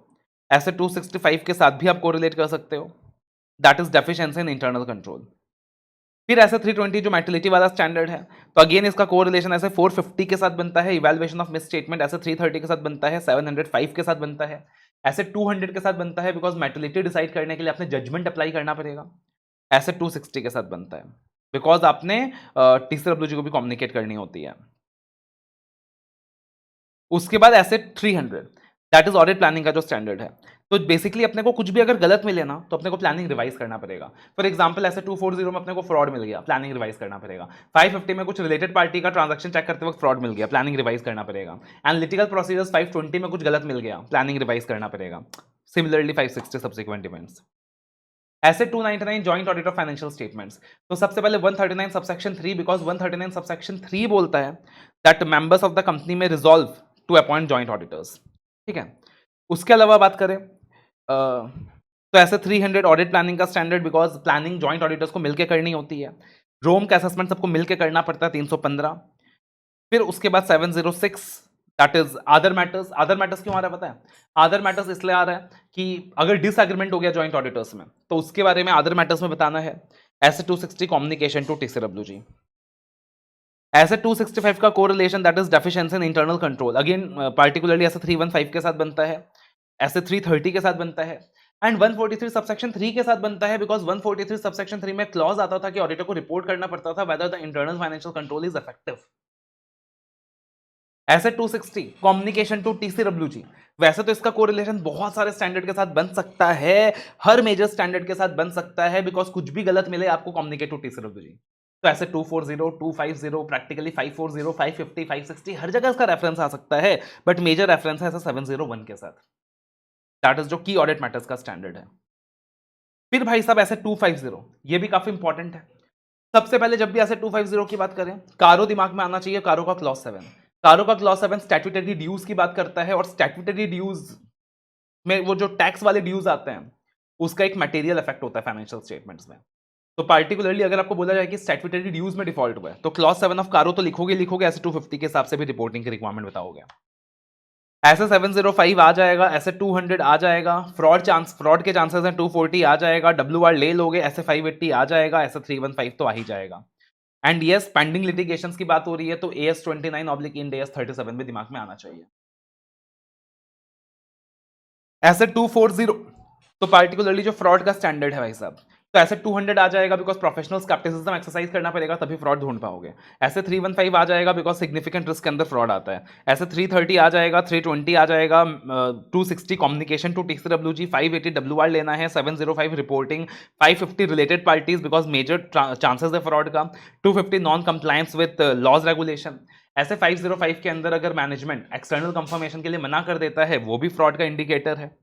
ऐसे 265 के साथ भी आप कोरिलेट कर सकते हो, that is deficiency in internal control. फिर ऐसे 320 जो मेटलिटी वाला स्टैंडर्ड है, तो अगेन इसका कोरिलेशन ऐसे 450 के साथ बनता है, इवैल्यूएशन ऑफ मिस स्टेटमेंट ऐसे 330 के साथ बनता है, 705 के साथ बनता है, ऐसे 200 के साथ बनता है, बिकॉज मेटलिटी डिसाइड करने के लिए आपने जजमेंट अप्लाई करना पड़ेगा। ऐसे 260 के साथ बनता है, बिकॉज आपने TCWG को भी कम्युनिकेट करनी होती है। उसके बाद ऐसे 300, दैट इज ऑडिट प्लानिंग का जो स्टैंडर्ड है। तो बेसिकली अपने को कुछ भी अगर गलत मिले ना तो अपने को प्लानिंग रिवाइज करना पड़ेगा। फॉर एग्जांपल ऐसे 240 में अपने को फ्रॉड मिल गया, प्लानिंग रिवाइज करना पड़ेगा। 550 में कुछ रिलेटेड पार्टी का ट्रांजैक्शन चेक करते वक्त फ्रॉड मिल गया, प्लानिंग रिवाइज करना पड़ेगा। एनालिटिकल प्रोसीजर्स 520 में कुछ गलत मिल गया, प्लानिंग रिवाइज करना पड़ेगा। Similarly 560 subsequent events. ऐसे 299 joint audit of financial statements. तो सबसे पहले 139 सबसेक्शन 3, बिकॉज 139 सबसेक्शन 3 बोलता है that members of the company में resolve to appoint joint auditors. ठीक है, उसके अलावा बात करें तो ऐसे 300 ऑडिट प्लानिंग का standard, because planning joint auditors को मिलकर करनी होती है। रोम का असेसमेंट सबको मिलकर करना पड़ता है, 315। फिर उसके बाद 706, that is other matters. Other matters क्यों आ रहा है पता है? अदर मैटर्स इसलिए आ रहा है कि अगर डिसएग्रीमेंट हो गया जॉइंट ऑडिटर्स में तो उसके बारे में अदर मैटर्स में बताना है। ऐसे 260 कम्युनिकेशन टू TCWG। ऐसे 265 का correlation, that is deficiency in internal control, again particularly ऐसे 315 के साथ बनता है, ऐसे 330 के साथ बनता है, एंड 143 सबसेक्शन 3 के साथ बनता है, बिकॉज 143 सबसेक्शन 3 में क्लॉज आता था कि ऑडिटर को रिपोर्ट करना पड़ता था whether the internal financial control is effective. ऐसे 260 कम्युनिकेशन टू TCWG। वैसे तो इसका कोरिलेशन बहुत सारे स्टैंडर्ड के साथ बन सकता है, हर मेजर स्टैंडर्ड के साथ बन सकता है, बिकॉज कुछ भी गलत मिले आपको कम्युनिकेट टू TCWG। तो ऐसे 240, 250, प्रैक्टिकली 540, 550, 560 हर जगह इसका रेफरेंस आ सकता है, बट मेजर रेफरेंस है ऐसा 701 के साथ, दैट इज जो की ऑडिट मैटर्स का स्टैंडर्ड है। फिर भाई साहब एसेट 250, ये भी काफी इंपॉर्टेंट है। सबसे पहले जब भी एसेट 250 की बात करें, कारो दिमाग में आना चाहिए, कारो का क्लॉज 7। कारो का क्लॉज 7 स्टैट्यूटरी ड्यूज की बात करता है, और स्टैट्यूटरी ड्यूज में वो जो टैक्स वाले ड्यूज आते हैं उसका एक मटेरियल इफेक्ट होता है फाइनेंशियल स्टेटमेंट्स में। तो पार्टिकुलरली अगर आपको बोला जाए कि स्टैट्यूटरी ड्यूज में डिफॉल्ट हुआ है, तो क्लॉज 7 ऑफ कारो तो लिखोगे लिखोगे, ऐसे 250 के हिसाब से भी रिपोर्टिंग की रिक्वायरमेंट बताओगे। ऐसे 705 आ जाएगा, ऐसे 200 आ जाएगा, फ्रॉड के चांसेस हैं 240 आ जाएगा, WR ले लोगे ऐसे 580 आ जाएगा, ऐसे 315 तो आ ही जाएगा। एंड यस, पेंडिंग लिटिगेशंस की बात हो रही है तो AS 29/Ind AS 37 भी दिमाग में आना चाहिए। ऐसे 240 तो पार्टिकुलरली जो फ्रॉड का स्टैंडर्ड है भाई साहब, तो ऐसे 200 आ जाएगा बिकॉज प्रोफेशनल स्केप्टिसिज्म एक्सरसाइज करना पड़ेगा तभी फ्रॉड ढूंढ पाओगे। ऐसे 315 आ जाएगा बिकॉज सिग्निफिकेंट रिस्क के अंदर फ्रॉड आता है। ऐसे 330 आ जाएगा, 320 आ जाएगा, 260 कम्युनिकेशन टू TCWG, 580 WR लेना है, 705 reporting, 550 related parties because major chances है फ्रॉड का, 250 non compliance with laws regulation. SA 505 के अंदर अगर मैनेजमेंट एक्सटर्नल कंफर्मेशन के लिए मना कर देता है वो भी फ्रॉड का इंडिकेटर है।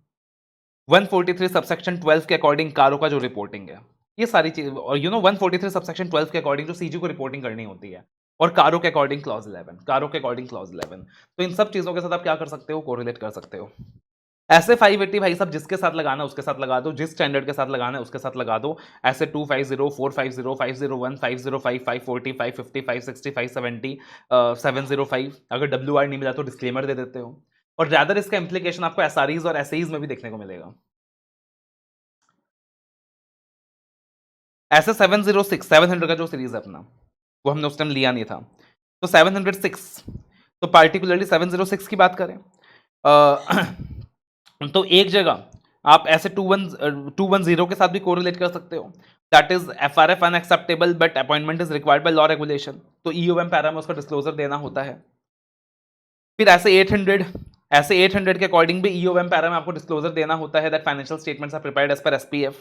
143 सबसेक्शन 12 के अकॉर्डिंग कारो का जो रिपोर्टिंग है, ये सारी चीज, और 143 सबसेक्शन 12 के अकॉर्डिंग जो सीजी को रिपोर्टिंग करनी होती है, और कारो के अकॉर्डिंग क्लॉज 11, तो इन सब चीजों के साथ आप क्या कर सकते हो, कोरिलेट कर सकते हो। ऐसे 580 भाई साहब जिसके साथ लगाना है उसके साथ लगा दो, जिस स्टैंडर्ड के साथ लगाना है उसके साथ लगा दो। ऐसे 250, 450, 501, 505, 540, 550, 560, 570, 705, अगर WR नहीं मिला तो डिस्क्लेमर दे देते हो। और ज्यादा इसका इंप्लीकेशन आपको SREs और SAEs में भी देखने को मिलेगा। ऐसे 706, 700 का जो सीरीज है अपना, वो हमने उस टाइम लिया नहीं था, तो 706, तो पार्टिकुलरली 706 की बात करें तो एक जगह आप ऐसे 210 के साथ भी कोरिलेट कर सकते हो, that is FRF unacceptable but appointment is required by law regulation, तो EOM पैरा में उसका डिस्क्लोजर देना होता है। फिर ऐसे 800 के अकॉर्डिंग भी EOM पैरा में आपको डिस्क्लोजर देना होता है that financial statements are prepared as per SPF।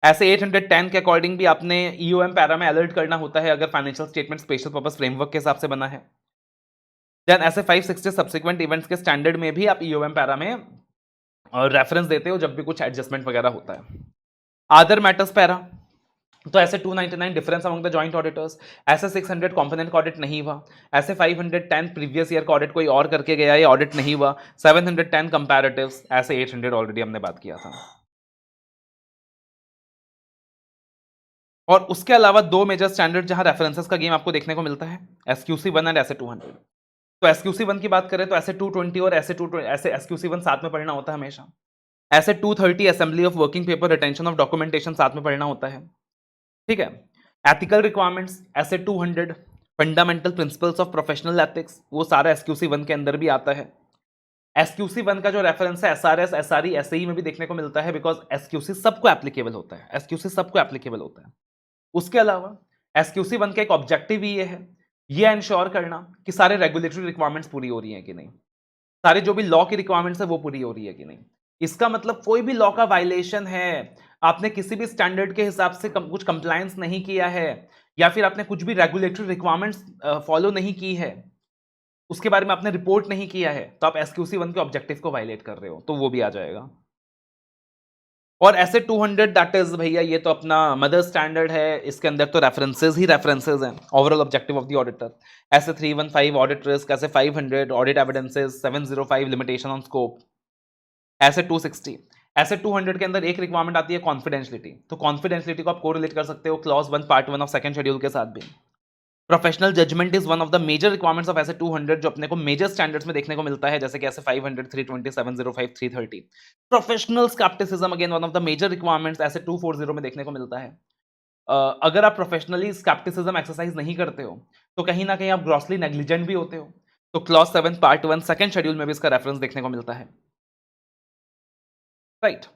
ऐसे 810 के अकॉर्डिंग भी आपने EOM पैरा में अलर्ट करना होता है अगर financial statement special purpose framework के हिसाब से बना है। देन ऐसे 560 सब्सिक्वेंट इवेंट्स के स्टैंडर्ड में भी आप EOM पैरा में रेफरेंस देते हो जब भी कुछ एडजस्टमेंट वगैरह होता है। अदर मैटर्स पैरा, तो ऐसे 299 difference among the joint auditors, ऐसे 600 कॉम्पोनेंट का ऑडिट नहीं हुआ, ऐसे 510 प्रीवियस ईयर का ऑडिट कोई और करके गया, ये ऑडिट नहीं हुआ, 710 कंपैरेटिव्स, ऐसे 800 ऑलरेडी हमने बात किया था। और उसके अलावा दो मेजर स्टैंडर्ड जहां रेफरेंसेस का गेम आपको देखने को मिलता है, SQC1 एंड ऐसे 200। तो SQC1 की बात करें तो ऐसे 220 और ऐसे SQC1 साथ में पढ़ना होता है हमेशा। ऐसे 230 assembly of working paper, retention of documentation साथ में पढ़ना होता है, ठीक है। एथिकल रिक्वायरमेंट्स ऐसे 200, fundamental principles of professional ethics, वो सारा SQC1 के अंदर भी आता है। SQC1 का जो रेफरेंस है SRS, SRE, SAE में भी देखने को मिलता है बिकॉज SQC सबको एप्लीकेबल होता है, SQC सबको एप्लीकेबल होता है। उसके अलावा SQC1 का एक ऑब्जेक्टिव ही ये इंश्योर करना कि सारे रेगुलेटरी रिक्वायरमेंट्स पूरी हो रही हैं कि नहीं, सारे जो भी लॉ की रिक्वायरमेंट्स है वो पूरी हो रही है कि नहीं। इसका मतलब कोई भी लॉ का वायलेशन है, आपने किसी भी स्टैंडर्ड के हिसाब से कुछ कंप्लायंस नहीं किया है, या फिर आपने कुछ भी रेगुलेटरी रिक्वायरमेंट्स फॉलो नहीं की है, उसके बारे में आपने रिपोर्ट नहीं किया है, तो आप SQC1 के ऑब्जेक्टिव को वायलेट कर रहे हो, तो वो भी आ जाएगा। और ऐसे 200 दैट इज भैया ये तो अपना मदर स्टैंडर्ड है, इसके अंदर तो रेफरेंसेस ही रेफरेंसेस हैं, overall objective of the auditor. ऐसे 315 ऑडिट रिस्क, ऐसे 500 audit evidences, 705 limitation on scope, ऐसे 260। ऐसे 200 के अंदर एक रिक्वायरमेंट आती है कॉन्फिडेंशियलिटी, तो कॉन्फिडेंशियलिटी को आप कोरिलेट कर सकते हो clause 1 part 1 of second schedule के साथ भी। Professional judgement is one of the major requirements of SA 200 जो अपने को मेजर स्टैंडर्ड्स में देखने को मिलता है, जैसे कि ऐसे 500, 320, 705, 330। Professional scepticism again one of the major requirements SA 240 में देखने को मिलता है। अगर आप प्रोफेशनली स्केप्टिसिज्म एक्सरसाइज नहीं करते हो तो कहीं ना कहीं आप ग्रॉसली नेग्लिजेंट भी होते हो, तो क्लॉज 7 पार्ट 1 सेकंड शेड्यूल में भी इसका रेफरेंस देखने को मिलता है, राइट।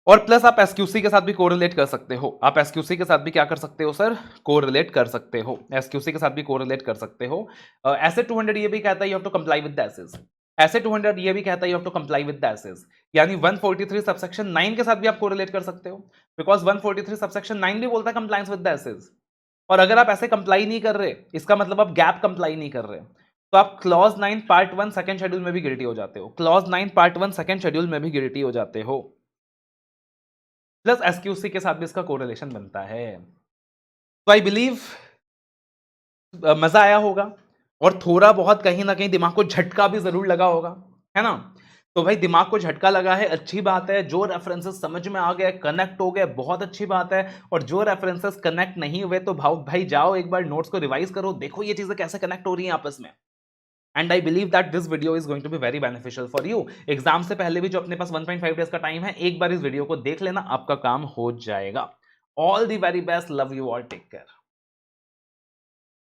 और प्लस आप SQC के साथ भी कोरिलेट कर सकते हो, आप SQC के साथ भी क्या कर सकते हो सर, कोरिलेट कर सकते हो, SQC के साथ भी कोरिलेट कर सकते हो। ऐसे 200 ये भी कहता है you have to comply with the SAs, SA 200 ये भी कहता है you have to comply with the SAs, यानी 143 सबसेक्शन 9 के साथ भी आप कोरिलेट कर सकते हो, बिकॉज 143 सबसेक्शन 9 भी बोलता है कंप्लायंस विद द एसेस। और अगर आप ऐसे कंप्लाई नहीं कर रहे, इसका मतलब आप गैप कंप्लाई नहीं कर रहे, तो आप क्लॉज 9 पार्ट 1 सेकंड शेड्यूल में भी गिल्टी हो जाते हो, क्लॉज 9 पार्ट 1 सेकंड शेड्यूल में भी गिल्टी हो जाते हो। प्लस एसक्यूसी के साथ भी इसका कोरिलेशन बनता है। तो आई बिलीव मजा आया होगा और थोड़ा बहुत कहीं ना कहीं दिमाग को झटका भी जरूर लगा होगा, है ना। तो भाई दिमाग को झटका लगा है, अच्छी बात है। जो रेफरेंसेस समझ में आ गए, कनेक्ट हो गए, बहुत अच्छी बात है। और जो रेफरेंसेस कनेक्ट नहीं हुए तो भाई जाओ एक बार नोट्स को रिवाइज करो, देखो ये चीजें कैसे कनेक्ट हो रही हैं आपस में। And I believe that this video is going to be very beneficial for you. Exam से पहले भी जो अपने पास 1.5 डेज का टाइम है, एक बार इस वीडियो को देख लेना, आपका काम हो जाएगा। All the very best, love you all, take care.